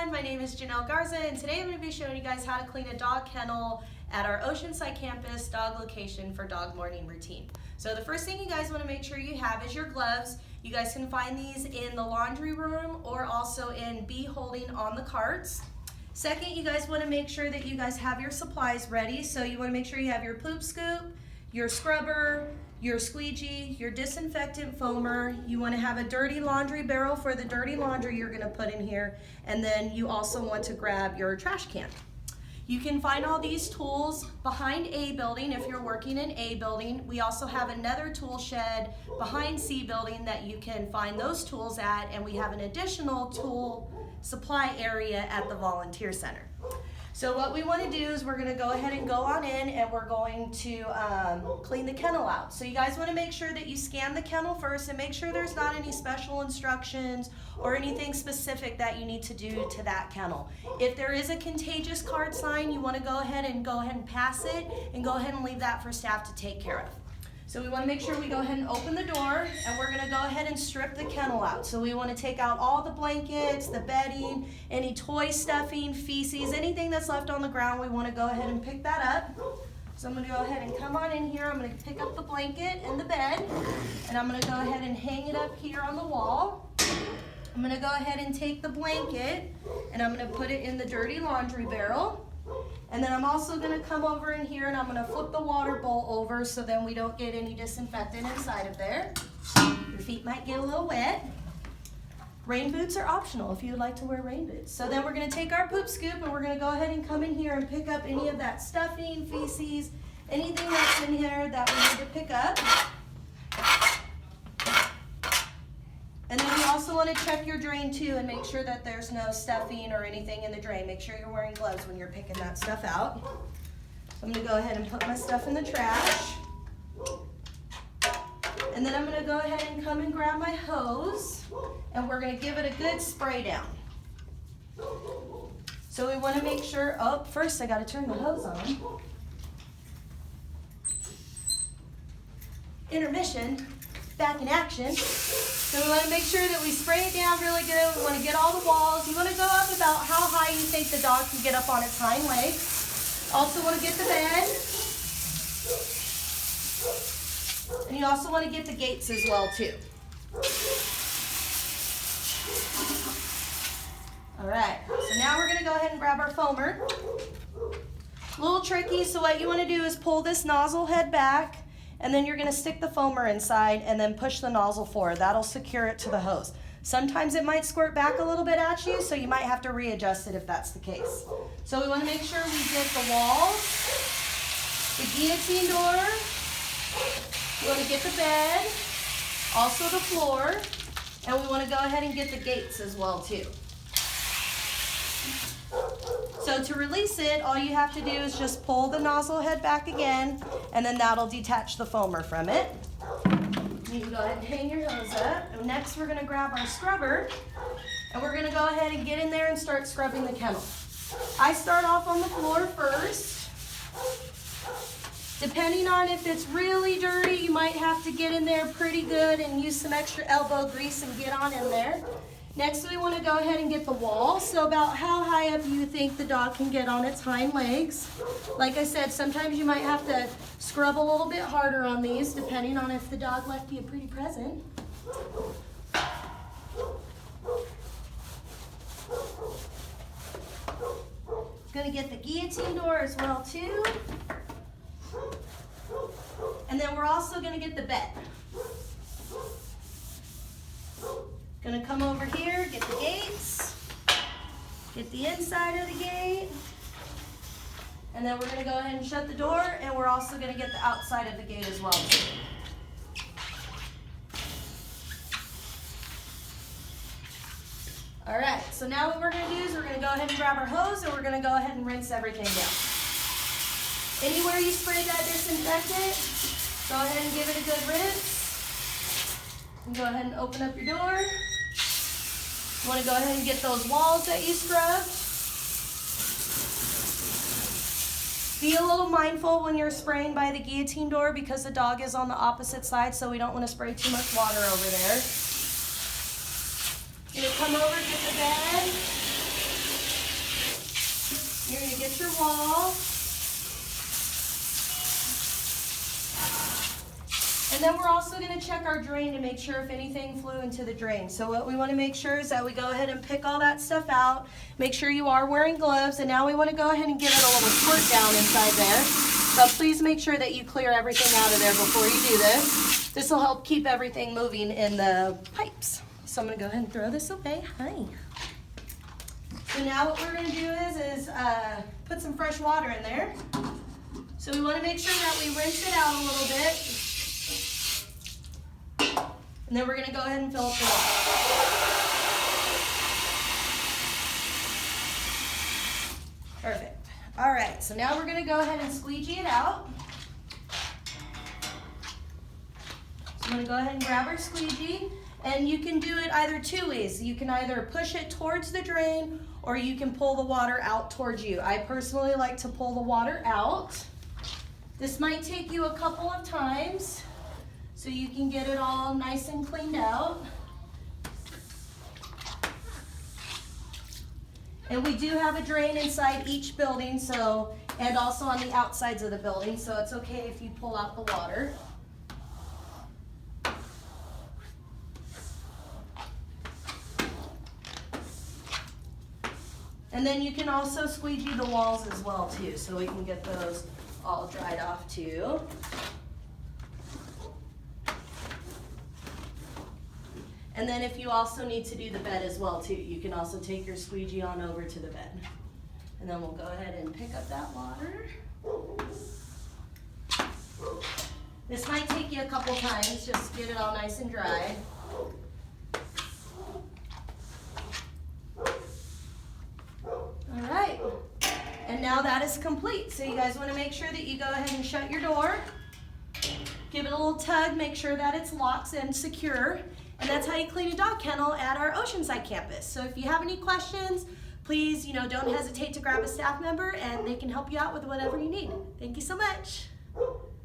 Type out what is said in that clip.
everyone, my name is Janelle Garza, and today I'm going to be showing you guys how to clean a dog kennel at our Oceanside campus dog location for dog morning routine. So the first thing you guys want to make sure you have is your gloves. You guys can find these in the laundry room or also in bee holding on the carts. Second, you guys want to make sure that you guys have your supplies ready. So you want to make sure you have your poop scoop, your scrubber, your squeegee, your disinfectant foamer. You want to have a dirty laundry barrel for the dirty laundry you're going to put in here, and then you also want to grab your trash can. You can find all these tools behind A building if you're working in A building. We also have another tool shed behind C building that you can find those tools at, and we have an additional tool supply area at the volunteer center. So what we want to do is we're going to go ahead and go on in, and we're going to clean the kennel out. So you guys want to make sure that you scan the kennel first and make sure there's not any special instructions or anything specific that you need to do to that kennel. If there is a contagious card sign, you want to go ahead and pass it and go ahead and leave that for staff to take care of. So we want to make sure we go ahead and open the door, and we're going to go ahead and strip the kennel out. So we want to take out all the blankets, the bedding, any toy stuffing, feces, anything that's left on the ground. We want to go ahead and pick that up. So I'm going to go ahead and come on in here. I'm going to pick up the blanket and the bed, and I'm going to go ahead and hang it up here on the wall. I'm going to go ahead and take the blanket, and I'm going to put it in the dirty laundry barrel. And then I'm also going to come over in here and I'm going to flip the water bowl over so then we don't get any disinfectant inside of there. Your feet might get a little wet. Rain boots are optional if you would like to wear rain boots. So then we're going to take our poop scoop and we're going to go ahead and come in here and pick up any of that stuffing, feces, anything that's in here that we need to pick up. And then you also want to check your drain too and make sure that there's no stuffing or anything in the drain. Make sure you're wearing gloves when you're picking that stuff out. So I'm going to go ahead and put my stuff in the trash. And then I'm going to go ahead and come and grab my hose, and we're going to give it a good spray down. So we want to make sure, first I got to turn the hose on. Intermission, back in action. So we want to make sure that we spray it down really good. We want to get all the walls. You want to go up about how high you think the dog can get up on its hind legs. Also want to get the bed. And you also want to get the gates as well too. All right, so now we're going to go ahead and grab our foamer. A little tricky, so what you want to do is pull this nozzle head back, and then you're going to stick the foamer inside and then push the nozzle forward. That'll secure it to the hose. Sometimes it might squirt back a little bit at you, so you might have to readjust it if that's the case. So we want to make sure we get the walls, the guillotine door, we want to get the bed, also the floor, and we want to go ahead and get the gates as well too. So to release it, all you have to do is just pull the nozzle head back again, and then that'll detach the foamer from it. You can go ahead and hang your hose up. And next we're going to grab our scrubber, and we're going to go ahead and get in there and start scrubbing the kennel. I start off on the floor first. Depending on if it's really dirty, you might have to get in there pretty good and use some extra elbow grease and get on in there. Next, we want to go ahead and get the wall. So about how high up you think the dog can get on its hind legs. Like I said, sometimes you might have to scrub a little bit harder on these, depending on if the dog left you a pretty present. Going to get the guillotine door as well too. And then we're also going to get the bed. Gonna come over here, get the gates, get the inside of the gate, and then we're gonna go ahead and shut the door, and we're also gonna get the outside of the gate as well too. All right, so now what we're gonna do is we're gonna go ahead and grab our hose, and we're gonna go ahead and rinse everything down. Anywhere you sprayed that disinfectant, go ahead and give it a good rinse. And go ahead and open up your door. You want to go ahead and get those walls that you scrubbed. Be a little mindful when you're spraying by the guillotine door because the dog is on the opposite side, so we don't want to spray too much water over there. You're going to come over, get the bed. get your wall. And then we're also going to check our drain to make sure if anything flew into the drain. So what we want to make sure is that we go ahead and pick all that stuff out. Make sure you are wearing gloves. And now we want to go ahead and give it a little squirt down inside there. So please make sure that you clear everything out of there before you do this. This will help keep everything moving in the pipes. So I'm going to go ahead and throw this away. Hi. So now what we're going to do is put some fresh water in there. So we want to make sure that we rinse it out a little bit. And then we're going to go ahead and fill up the water. Perfect. All right, so now we're going to go ahead and squeegee it out. So I'm going to go ahead and grab our squeegee. And you can do it either two ways. You can either push it towards the drain or you can pull the water out towards you. I personally like to pull the water out. This might take you a couple of times so you can get it all nice and cleaned out. And we do have a drain inside each building, so, and also on the outsides of the building, so it's okay if you pull out the water. And then you can also squeegee the walls as well too, so we can get those all dried off too. And then if you also need to do the bed as well too, you can also take your squeegee on over to the bed. And then we'll go ahead and pick up that water. This might take you a couple times, just get it all nice and dry. All right, and now that is complete. So you guys want to make sure that you go ahead and shut your door. Give it a little tug, make sure that it's locked and secure. And that's how you clean a dog kennel at our Oceanside campus. So if you have any questions, please, don't hesitate to grab a staff member and they can help you out with whatever you need. Thank you so much.